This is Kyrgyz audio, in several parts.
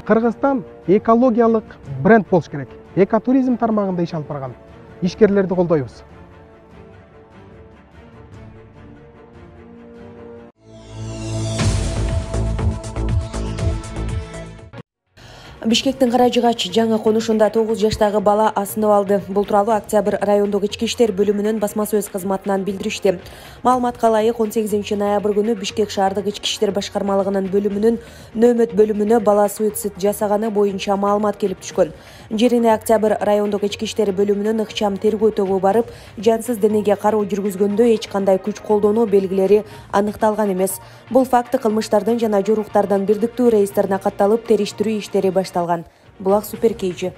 Кыргызстан экологиялык бренд болуш керек. Экотуризм тармагында иш алып барган ишкерлерди колдойбуз. Бишкектин Каражыгач жаңы конушунда 9 жаштагы бала асынып алды. Бул тууралуу Октябрь райондук ички иштер бөлүмүнүн басма сөз кызматынан билдиришти. Маалыматка ылайык 18 ноябрь күнү Бишкек шаардык ички иштер башкармалыгынын бөлүмүнүн нөөмөт бөлүмүнө бала суицид жасаганы боюнча маалымат келип түшкөн. Жерине Октябрь райондук ички иштер бөлүмүнүн ыкчам тергөө тобу барып, жансыз денеге кароо жүргүзгөндө эч кандай күч колдонуу белгилери аныкталган эмес. Бул факты кылмыштардын жана жоруктардын бирдиктүү реестерине катталып, териштирүү иштери башталган. Булак Суперкейжи.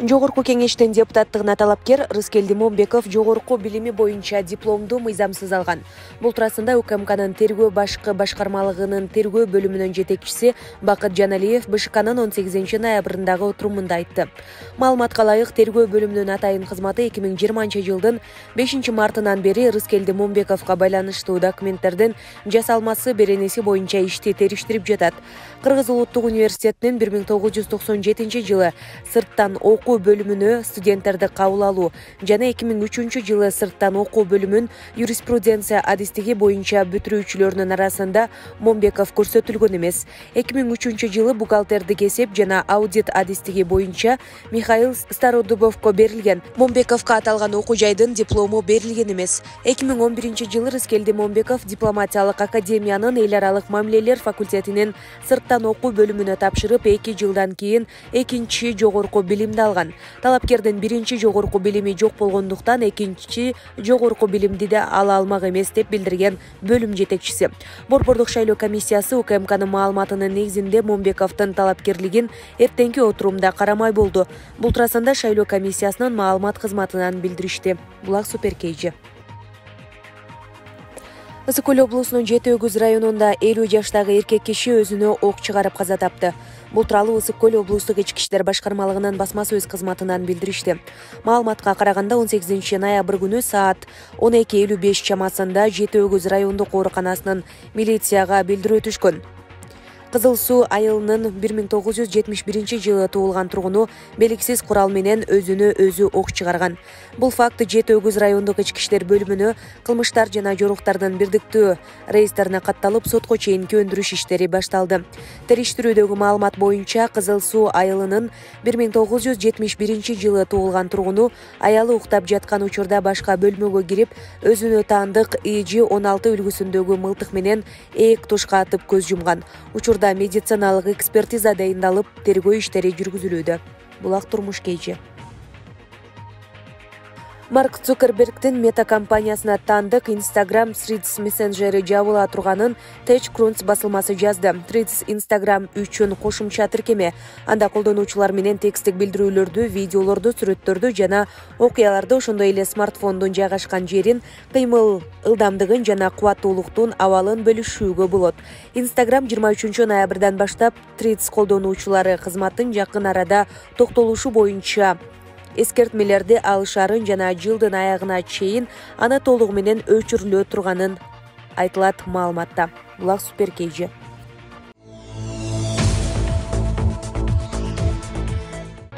Жогорку кеңештин депутаттыгына талапкер Рыскелди Момбеков жогорку билими боюнча дипломду мыйзамсыз алган. Бул туурасында УКМКнын тергөө башкармалыгынын тергөө бөлүмүнүн жетекчиси Бакыт Жаналиев БШКнын 18 ноябрындагы отурумунда айтты. Маалыматка ылайык, тергөө бөлүмүнүн атайын кызматы 2020 жылдын 5 мартынан бери Рыскелди Момбековго байланыштуу документтердин жасалмасы беренеси боюнча ишти териштирип жатат. Кыргыз улуттук университетинин 1997 жылы сырттан окуу бөлүмүнө студенттерди кабыл алуу жана 2003 жылы сырттан окуу бөлүмүн юриспруденция адистиги боюнча бүтүрүүчүлөрүнүн арасында Момбеков көрсөтүлгөн эмес. 2003 жылы бухгалтердик эсеп жана аудит адистиги боюнча Михаил Стародубовго берилген. Момбековго аталган окуу жайдын диплому берилген эмес. 2011 жылы Рыскелди Момбеков дипломатиялык академиянын эл аралык мамилелер факультетинин сырттан окуу бөлүмүнө тапшырып, 2 жылдан кийин экинчи жогорку билимди алган. Талапкердин биринчи жогорку билими жок болгондуктан экинчи жогорку билимди да ала алмак эмес деп билдирген бөлүм жетекчиси. Борбордук шайлоо комиссиясы УКМКнын маалыматынын негизинде Момбековдун талапкерлигин эртеңки отурумда карамай болду. Бул туурасында шайлоо комиссиясынын маалымат кызматынан билдиришти. Булак Суперкейжи. Ысык Көл облусунун Жети Өгүз районунда 50 жаштагы эркек киши өзүнө ок чыгарып каза тапты. Бул тууралуу Ысык Көл облустук ички иштер башкармалыгынын басма сөз кызматынан билдиришти. Маалыматка караганда 18 ноябрь күнү саат 12:55 чамасында Жети Өгүз райондук ооруканасынын милицияга билдирүү түшкөн. Кызыл Суу айылынын 1971 жылы туулган тургуну белгисиз курал менен өзүнө өзү ок чыгарган. Бул факт Жети Өгүз райондук ички иштер бөлүмүнө кылмыштар жана жоруктардын бирдиктүү реестерине катталып, сотко чейинки өндүрүш иштери башталды. Териштирүүдөгү маалымат боюнча Кызыл Суу айылынын 1971 жылы туулган тургуну аялы уктап жаткан учурда башка бөлмөгө кирип, өзүнө таандык IG-16 үлгүсүндөгү мылтык менен ээк тушка атып көз жумган. Учурда медициналык экспертиза дайындалып, тергөө иштери жүргүзүлүүдө. Булак Турмушкейжи. Марк Цукербергдин Мета компаниясына таандык Instagram Threads мессенджери жабыла турганын TechCrunch басылмасы жазды. Threads Instagram үчүн кошумча тиркеме. Анда колдонуучулар менен текстик билдирүүлөрдү, видеолорду, сүрөттөрдү жана окуяларды, ошондой эле смартфондун жайгашкан жерин, кыймыл ылдамдыгын жана кубаттуулуктун абалын бөлүшүүгө болот. Instagram 23 ноябрдан баштап Threads колдонуучулары кызматтын жакын арада токтолушу боюнча эскертмелерди алышарын жана жылдын аягына чейин аны толугу менен өчүрүлө турганын айтылат маалыматта. Булак Суперкейжи.